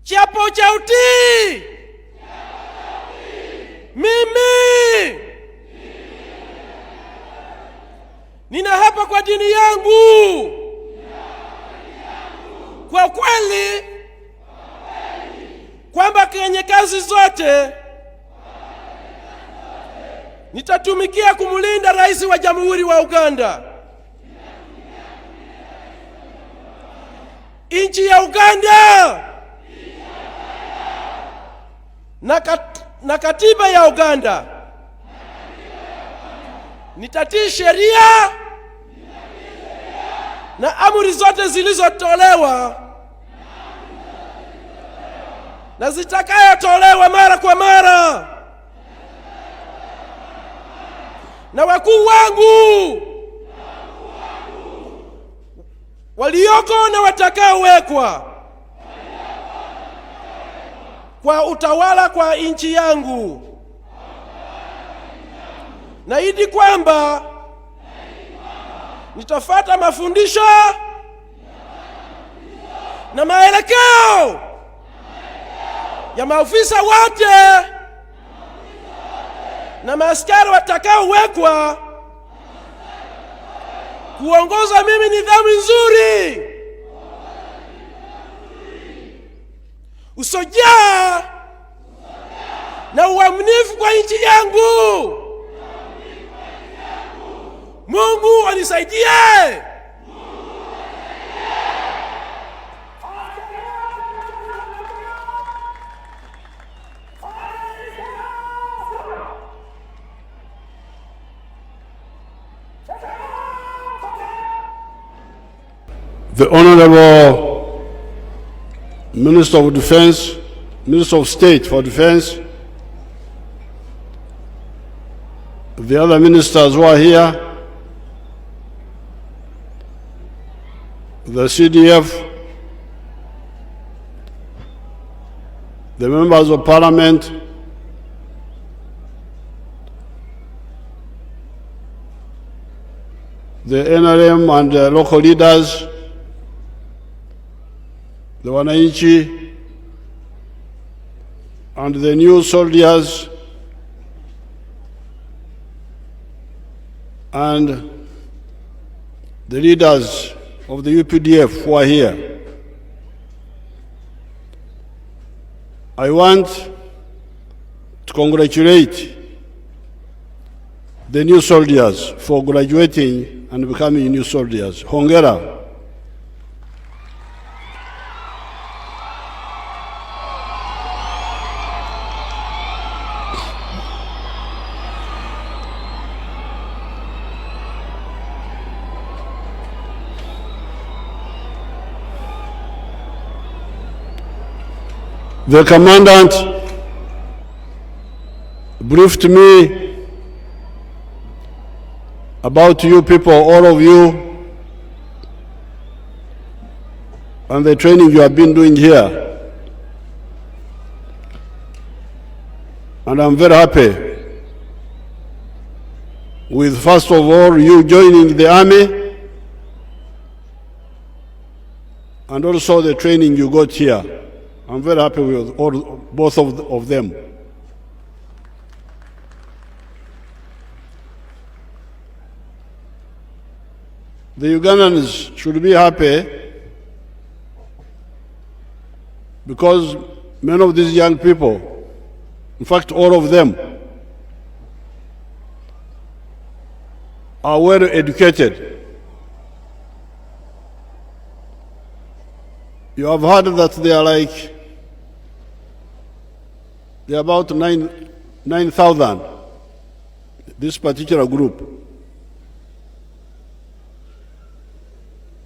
Kiapo cha utii. Mimi ninaapa kwa dini yangu kwa kweli kwamba kwenye kazi zote nitatumikia kumlinda Rais wa Jamhuri wa Uganda, nchi ya Uganda na katiba ya Uganda. Nitatii sheria na amri zote zilizotolewa na zitakayotolewa mara kwa mara na wakuu wangu walioko na watakaowekwa kwa utawala kwa nchi yangu. Naahidi kwamba nitafuata mafundisho na maelekeo ya maafisa wote na maaskari watakaowekwa kuongoza mimi nidhamu nzuri, usojaa na uaminifu kwa nchi yangu. Mungu anisaidie. The Honorable Minister of Defense, Minister of State for Defense, the other ministers who are here, the CDF, the members of Parliament, the NRM and the local leaders, the wananchi, and the new soldiers, and the leaders of the UPDF who are here. I want to congratulate the new soldiers for graduating and becoming new soldiers. Hongera. The commandant briefed me about you people, all of you, and the training you have been doing here. And I'm very happy with, first of all, you joining the army, and also the training you got here. I'm very happy with both of them. The Ugandans should be happy because many of these young people, in fact all of them, are well educated. You have heard that they're about 9,000, this particular group.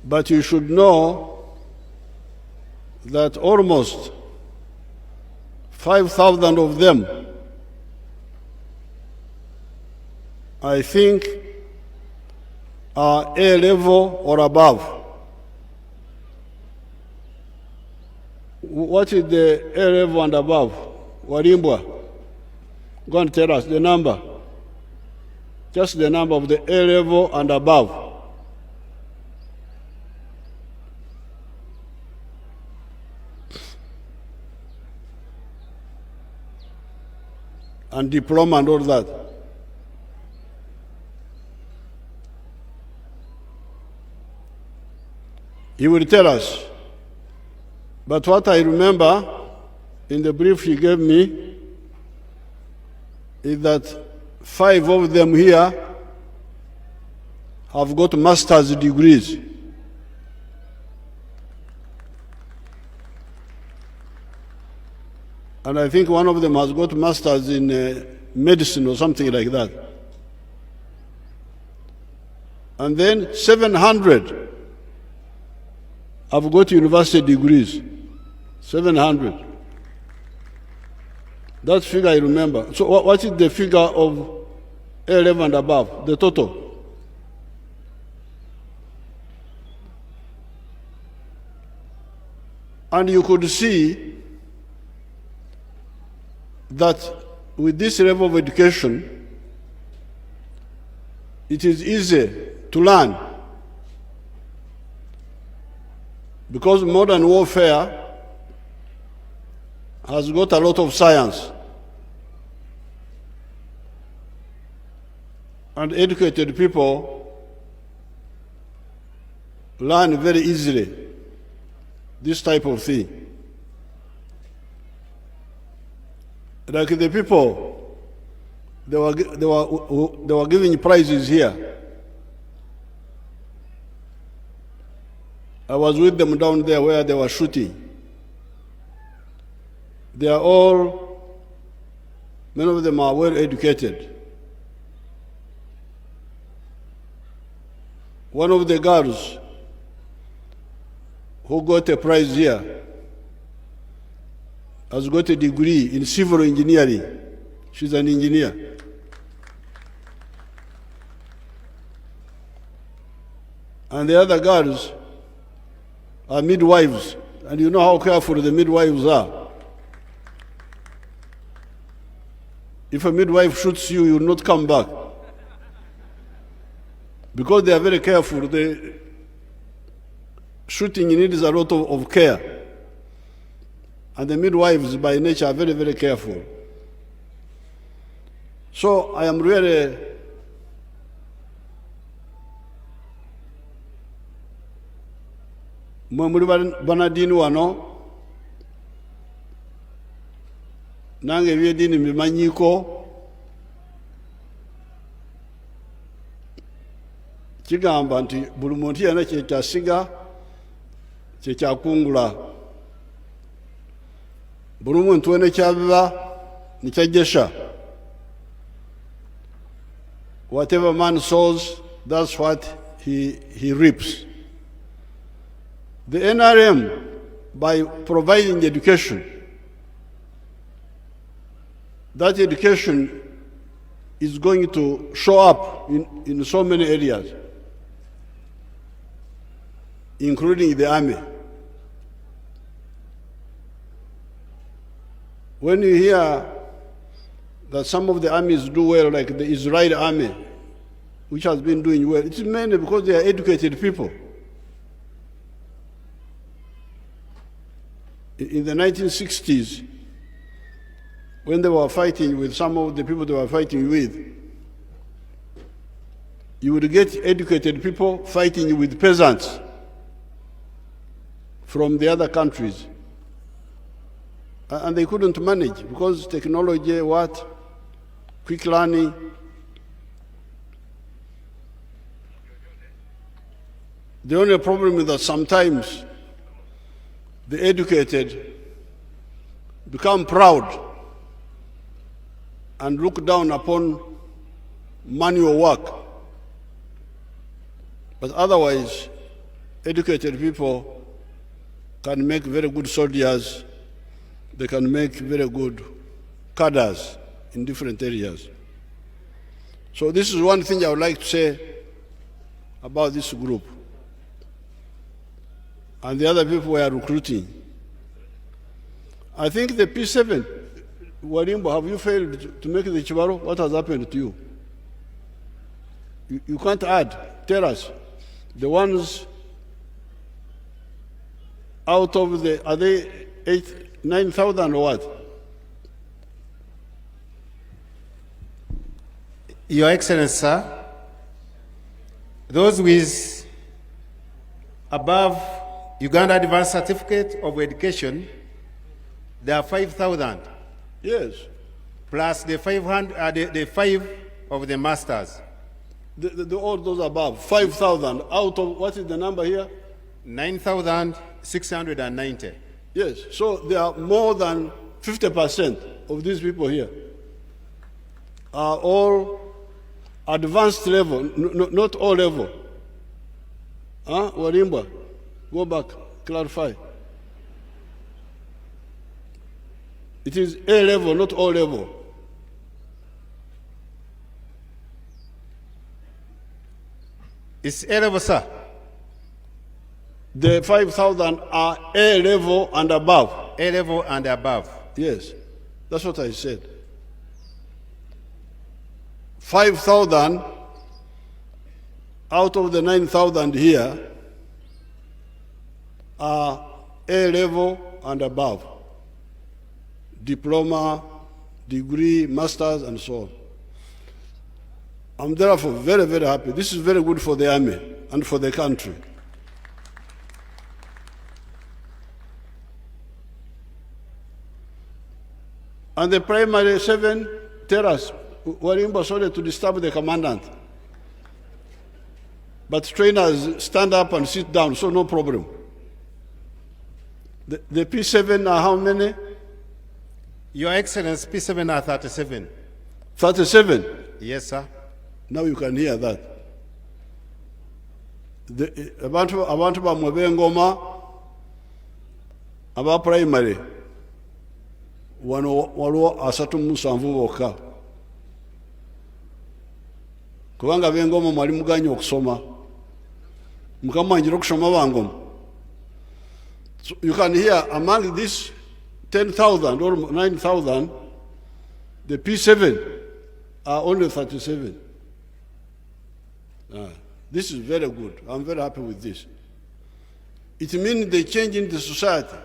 But you should know that almost 5,000 of them, I think, are A level or above. What is the A level and above? Warimbwa, go and tell us the number. Just the number of the A level and above. and diploma and all that. He will tell us. But what I remember in the brief he gave me is that 5 of them here have got master's degrees. And I think one of them has got master's in medicine or something like that. And then 700 have got university degrees. 700. That figure I remember. So what is the figure of A-level and above, the total? And you could see that with this level of education, it is easy to learn. Because modern warfare has got a lot of science. And educated people learn very easily this type of thing. Like the people, they were giving prizes here. I was with them down there where they were shooting. They are all, many of them are well educated. One of the girls who got a prize here has got a degree in civil engineering. She's an engineer. And the other girls are midwives. And you know how careful the midwives are. If a midwife shoots you, you will not come back. Because they are very careful. The shooting needs a lot of care. And the midwives by nature are very, very careful. So I am really muri banadini wano nange byedini mbimanyiko kigamba nti buli muntu yena kyekyasiga kyekyakungula buli muntu wena kyabiba nikyajjesha. Whatever man sows, that's what he reaps. The NRM, by providing education, that education is going to show up in so many areas, including the army. When you hear that some of the armies do well, like the Israeli army, which has been doing well, it's mainly because they are educated people. In the 1960s, when they were fighting with some of the people they were fighting with, you would get educated people fighting with peasants from the other countries. And they couldn't manage because technology, quick learning. The only problem is that sometimes the educated become proud and look down upon manual work. But otherwise, educated people can make very good soldiers. They can make very good cadres in different areas. So this is one thing I would like to say about this group. And the other people were recruiting. I think the P7, Warimbo, have you failed to make the Chibaro? What has happened to you? You can't add. Tell us. The ones out of the, are they 9,000 or what? Your Excellency, sir, those with above Uganda Advanced Certificate of Education, there are 5,000. Yes. Plus the 500, the 5 of the masters. All those above, 5,000 out of, what is the number here? 9,690. Yes, so there are more than 50% of these people here are all advanced level, not all level. Warimba, go back, clarify. It is A level, not O level. It's A level, sir. The 5,000 are A level and above. A level and above. Yes, that's what I said. 5,000 out of the 9,000 here are A level and above. Diploma, degree, masters, and so on. I'm therefore very, very happy. This is very good for the army and for the country. And the primary 7 tell us, Warimba, sorry to disturb the commandant. But trainers stand up and sit down, so no problem. The P7 are how many? Your Excellency, P7 are 37. 37? Yes, sir. Now you can hear that. Abantu bamwe b'engoma aba primary wano waliwo 37 bokka. Kubanga b'engoma mwali muganye okusoma. Mukama wanjira okusoma bangoma. So you can hear among these 10,000 or 9,000, the P7 are only 37. This is very good. I'm very happy with this. It means they change in the society.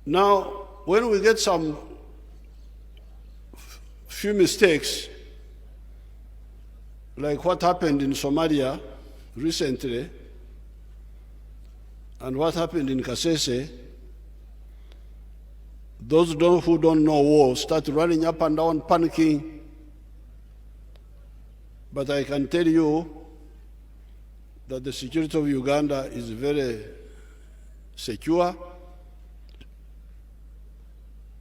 Now, when we get some few mistakes, like what happened in Somalia recently, and what happened in Nakaseke, those who don't know war start running up and down, panicking. But I can tell you that the security of Uganda is very secure.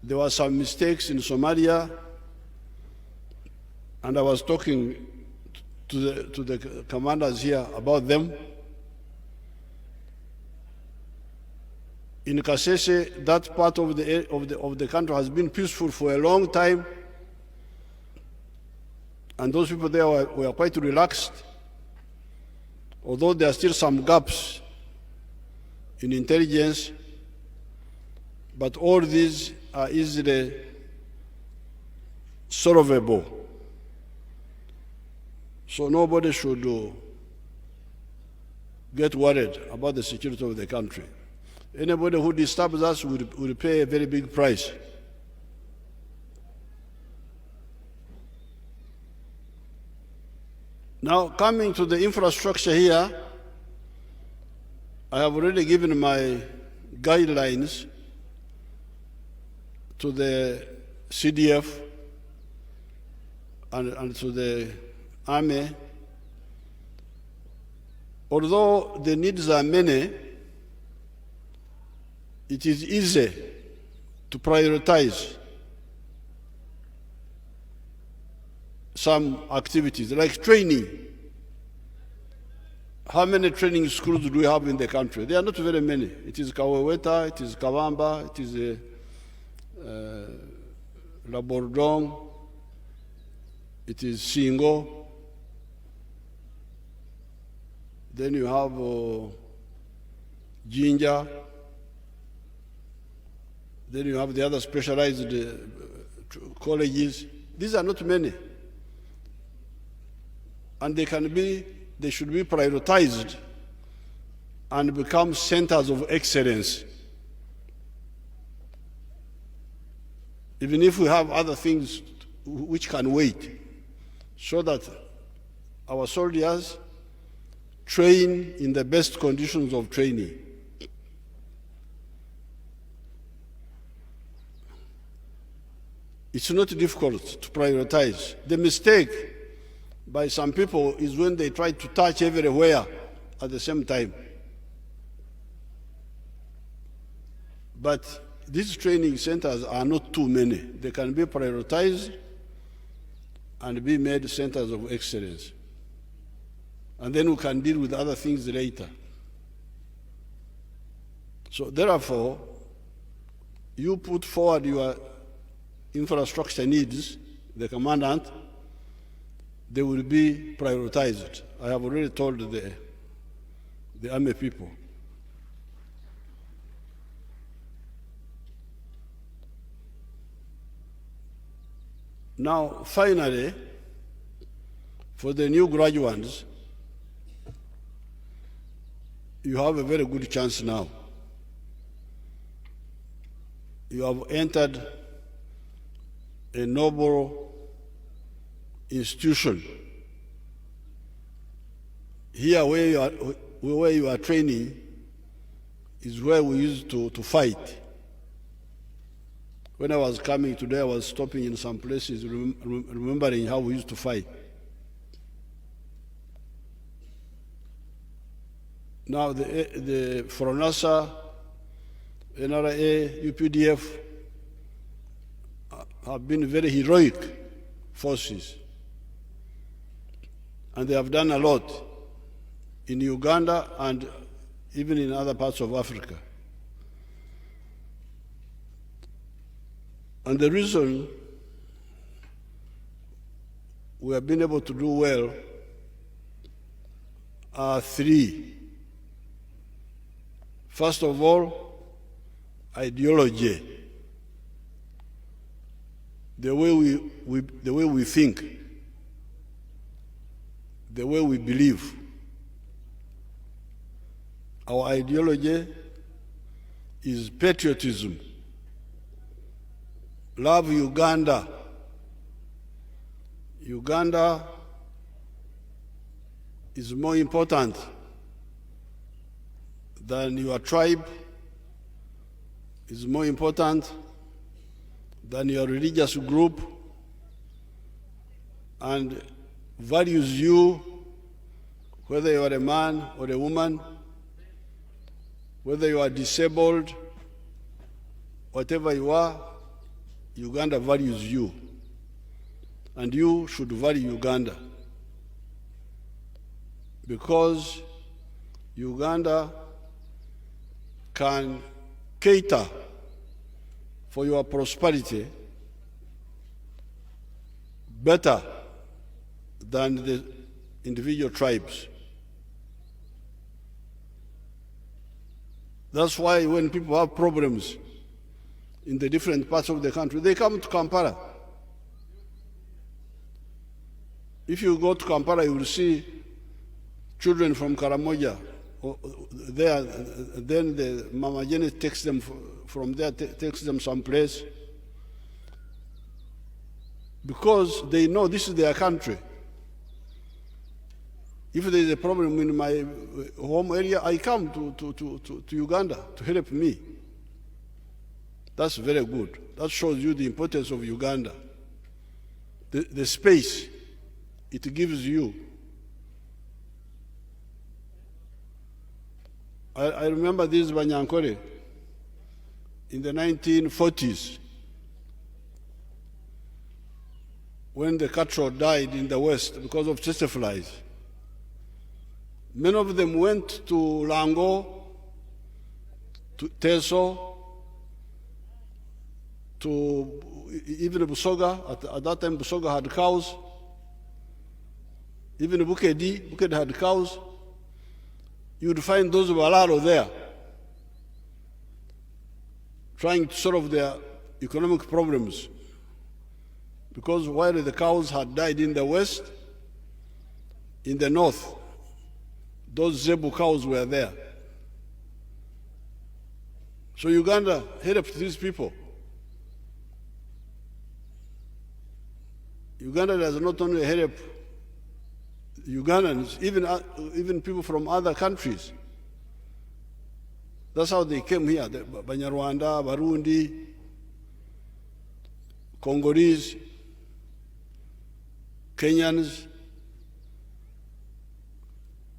There were some mistakes in Somalia, and I was talking to the commanders here about them. In Nakaseke, that part of the country has been peaceful for a long time, and those people there were quite relaxed, although there are still some gaps in intelligence, but all these are easily solvable. So nobody should get worried about the security of the country. Anybody who disturbs us will pay a very big price. Now, coming to the infrastructure here, I have already given my guidelines to the CDF and to the Army. Although the needs are many, it is easy to prioritize some activities, like training. How many training schools do we have in the country? There are not very many. It is Kaweweta, it is Kawamba, it is Labwordwong, it is Singo. Then you have Jinja. Then you have the other specialized colleges. These are not many. And they should be prioritized and become centers of excellence. even if we have other things which can wait, so that our soldiers train in the best conditions of training. It's not difficult to prioritize. The mistake by some people is when they try to touch everywhere at the same time. But these training centers are not too many. They can be prioritized and be made centers of excellence. And then we can deal with other things later. So therefore, you put forward your infrastructure needs, the commandant, they will be prioritized. I have already told the army people. Now, finally, for the new graduates, you have a very good chance now. You have entered a noble institution. Here where you are training is where we used to fight. When I was coming today, I was stopping in some places, remembering how we used to fight. Now the Foronasa, NRA, UPDF have been very heroic forces. And they have done a lot in Uganda and even in other parts of Africa. And the reason we have been able to do well are three. First of all, ideology. The way we think, the way we believe. Our ideology is patriotism. Love Uganda. Uganda is more important than your tribe, is more important than your religious group, and values you, whether you are a man or a woman, whether you are disabled, whatever you are, Uganda values you, and you should value Uganda, because Uganda can cater for your prosperity better than the individual tribes. That's why when people have problems in the different parts of the country, they come to Kampala. If you go to Kampala, you will see children from Karamoja there. Then the Mama Jenny takes them from there, takes them someplace, because they know this is their country. If there is a problem in my home area, I come to Uganda to help me. That's very good. That shows you the importance of Uganda. The space it gives you. I remember this Banyankore in the 1940s, when the cattle died in the West because of tsetse flies. Many of them went to Lango, to Teso, to even Busoga. At that time, Busoga had cows. Even Bukedi had cows. You would find those Walaro there, trying to solve their economic problems. Because while the cows had died in the West, in the North, those Zebu cows were there. So Uganda helped these people. Uganda does not only help Ugandans, even people from other countries. That's how they came here, the Banyarwanda, Barundi, Congolese, Kenyans.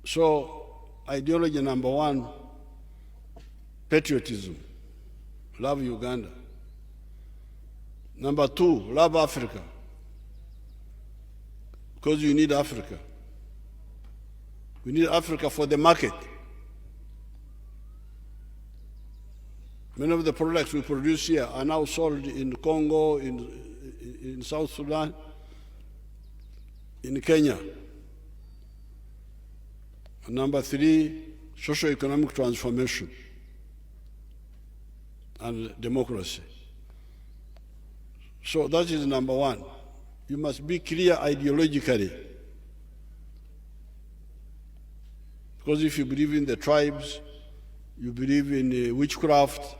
So, ideology number one, patriotism, love Uganda. Number two, love Africa, because you need Africa. We need Africa for the market. Many of the products we produce here are now sold in Congo, in South Sudan, in Kenya. And number three, socio-economic transformation and democracy. So that is number one. You must be clear ideologically. Because if you believe in the tribes, you believe in witchcraft,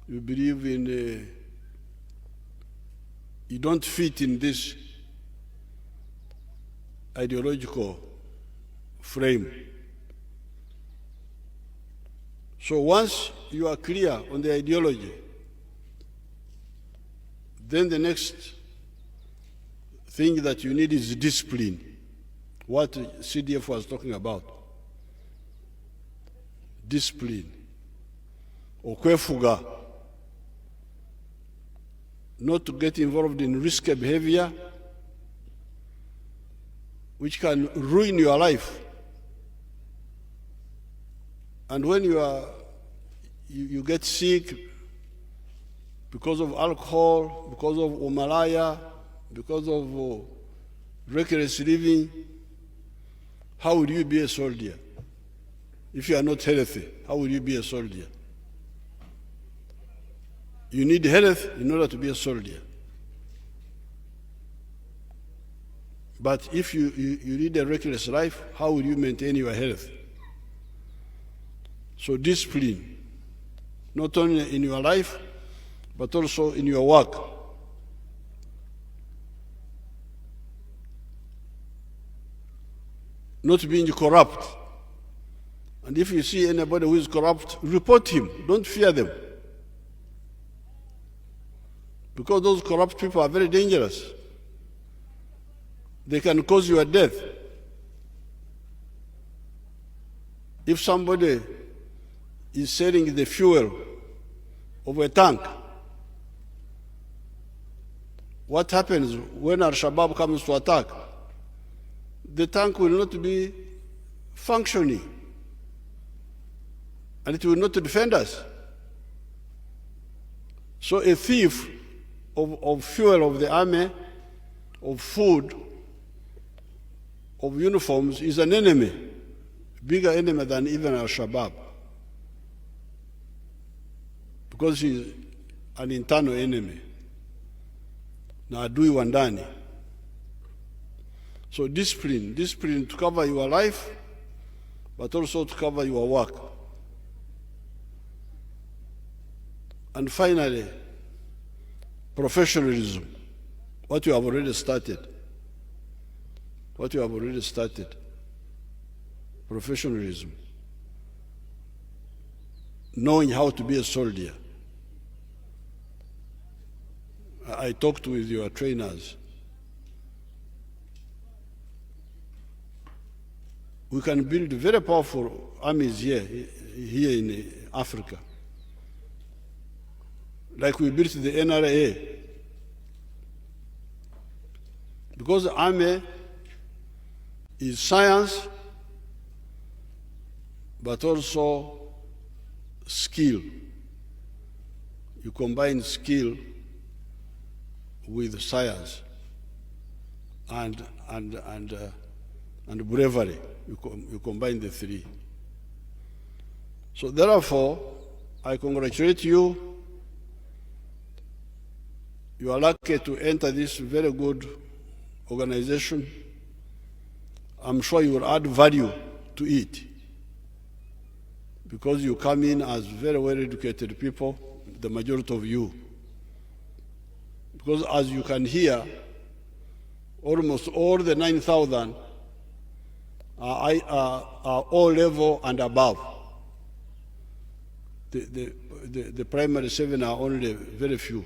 you believe in, you don't fit in this ideological frame. So once you are clear on the ideology, then the next thing that you need is discipline, what CDF was talking about. Discipline, okwefuga, not to get involved in risky behavior which can ruin your life. And when you get sick because of alcohol, because of umalaya, because of reckless living, how will you be a soldier? If you are not healthy, how will you be a soldier? You need health in order to be a soldier. But if you lead a reckless life, how will you maintain your health? So discipline, not only in your life, but also in your work. Not being corrupt. And if you see anybody who is corrupt, report him. Don't fear them. Because those corrupt people are very dangerous. They can cause you a death. If somebody is selling the fuel of a tank, what happens when Al-Shabaab comes to attack? The tank will not be functioning. And it will not defend us. So a thief of fuel of the army, of food, of uniforms is an enemy, bigger enemy than even Al-Shabaab. Because he's an internal enemy. Na adui wa ndani. So discipline to cover your life, but also to cover your work. And finally, professionalism, what you have already started. Professionalism. Knowing how to be a soldier. I talked with your trainers. We can build very powerful armies here in Africa. Like we built the NRA. Because the army is science, but also skill. You combine skill with science and bravery. You combine the three. So therefore, I congratulate you. You are lucky to enter this very good organization. I'm sure you will add value to it because you come in as very well-educated people, the majority of you. Because as you can hear, almost all the 9,000 are all level and above. The primary 7 are only very few.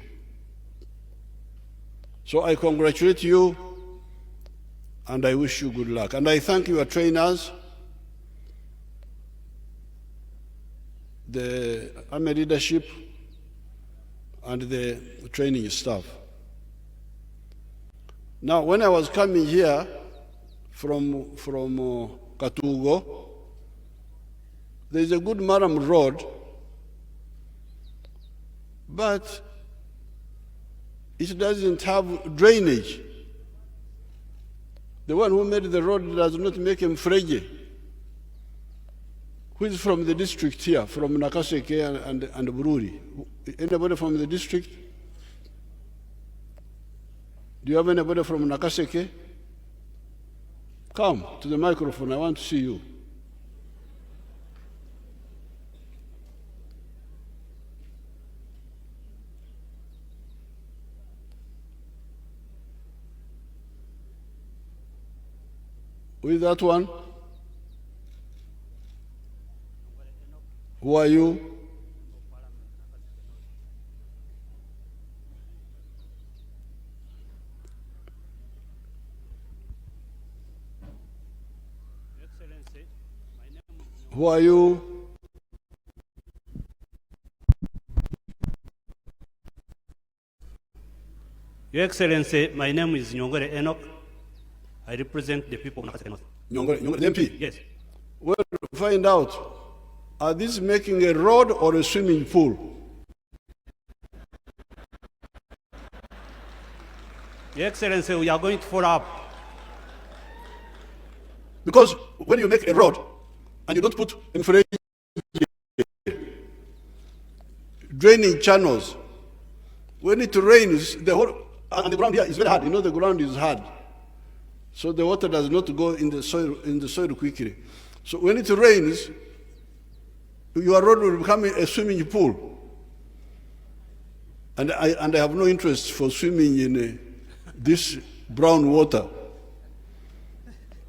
So I congratulate you and I wish you good luck. And I thank your trainers, the army leadership, and the training staff. Now, when I was coming here from Katugo, there's a good Maram road, but it doesn't have drainage. The one who made the road does not make him fragile. Who is from the district here, from Nakaseke and Bururi? Anybody from the district? Do you have anybody from Nakaseke? Come to the microphone, I want to see you. Who is that one? Who are you? Who are you? Your Excellency, my name is Nyongore Enoch. I represent the people of Nakaseke. Nyongore, the MP? Yes. Well, find out, are these making a road or a swimming pool? Your Excellency, we are going to follow up. Because when you make a road and you don't put draining channels, when it rains, the whole, and the ground here is very hard. You know, the ground is hard. So the water does not go in the soil quickly. So when it rains, your road will become a swimming pool. And I have no interest for swimming in this brown water.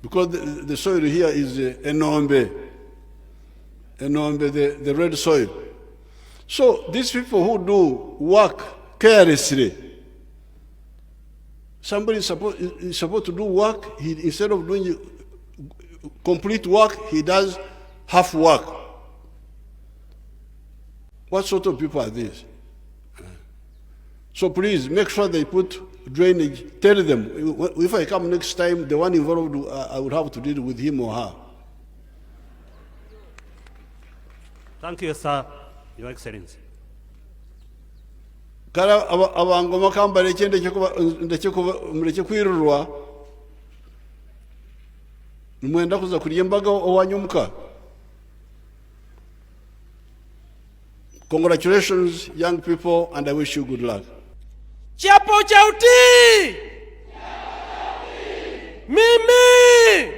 Because the soil here is enombe, the red soil. So these people who do work carelessly, somebody is supposed to do work, instead of doing complete work, he does half work. What sort of people are these? So please, make sure they put drainage. Tell them, if I come next time, the one involved, I would have to deal with him or her. Thank you, sir, Your Excellency. Kara abangoma kamba ndeke kwirurwa mwenda kuza kuryembaga owanyumuka. Congratulations, young people, and I wish you good luck. Chapo cha utii. Mimi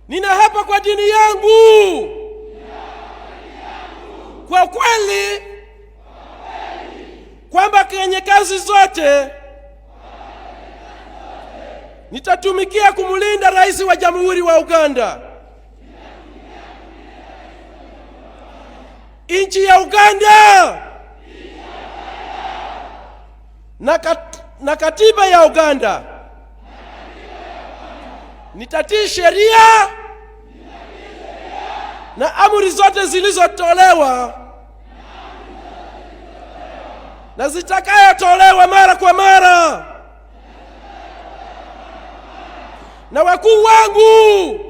nina hapa kwa dini yangu. Kwa kweli kwamba kwenye kazi zote nitatumikia kumlinda Rais wa Jamhuri wa Uganda. Nchi ya Uganda na katiba ya Uganda. Nitatii sheria na amri zote zilizotolewa na zitakayotolewa mara kwa mara na wakuu wangu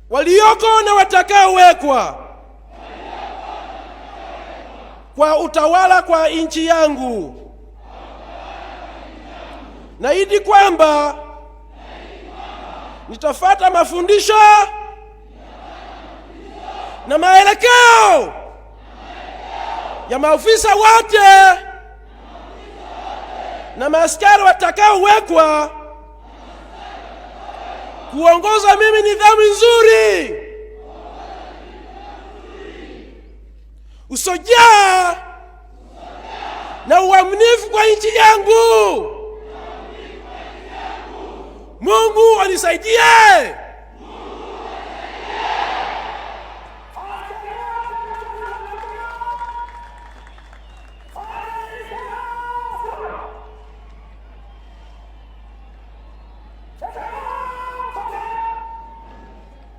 walioko na watakaowekwa kwa utawala kwa nchi yangu. Naahidi kwamba nitafuata mafundisho na maelekeo ya maafisa wote na maaskari watakaowekwa kuongoza mimi nidhamu nzuri, usojaa na uaminifu kwa nchi yangu. Mungu anisaidie.